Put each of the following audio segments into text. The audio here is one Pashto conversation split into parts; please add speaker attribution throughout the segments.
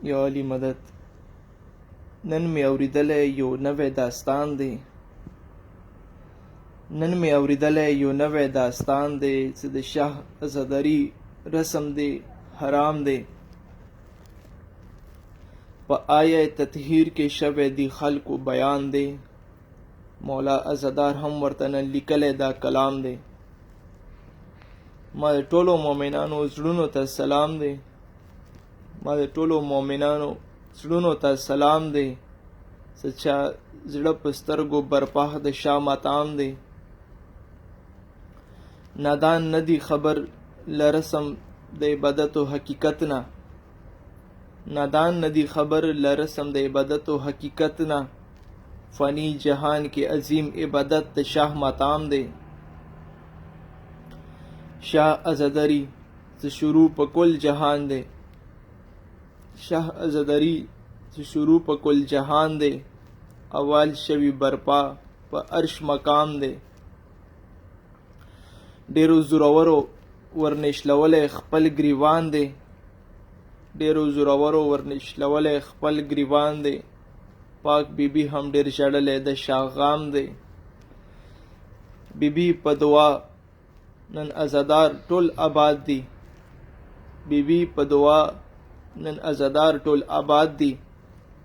Speaker 1: یا علی مدد. نن مې اورېدلی یو نوی داستان دی، نن مې اورېدلی یو نوی داستان دی چې د شه عزاداري رسم دی حرام دی. په آیه تطهیر کې شوی دی خلکو بیان دی. مولا عزادار هم ورته نن لیکلی دا کلام دی. ما د ټولو مؤمنانو زړونو ته سلام دی، ما د ټولو مؤمنانو زړونو ته سلام دی. چې چا زړه په سترګو برپاه د شاه ماتام دی. نادان نه دی خبر له رسم د عبادت و حقیقت نه، نادان نه دی خبر له رسم د عبادت و حقیقت نه. فانی جهان کې عظیم عبادت د شاه ماتام دی. شاه عزاداری چې شروع په کل جهان دی، شاه عزاداری چې شروع په کل جهان دی. اول شوی برپا په عرش مقام دی. ډیرو زورورو ورنشلولی خپل گریوان دی، ډیرو زورورو ورنشلولی خپل گریوان دی. پاک بیبي هم ډیر ژړلی د شاغام دی. بیبي په دعا نن عزادار ټول آباد دی. بیبي په دعا نن عزادار ټول آباد دی.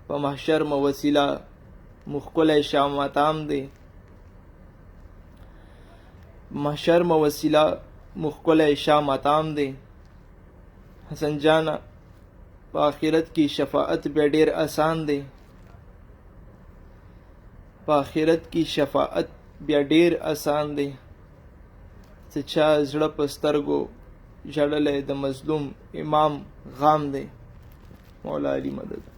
Speaker 1: په محشر مو وسیله مخکلی شاه ماتام دی. محشر مو وسیله مخکلی شاه ماتام دی. حسن جانا په آخرت کې شفاعت بیا ډیر آسان دی. په آخرت کې شفاعت بیا ډیر آسان دی. چې چا زړه په سترګو ژړلی د مظلوم امام غام دی. مولا علی مدد.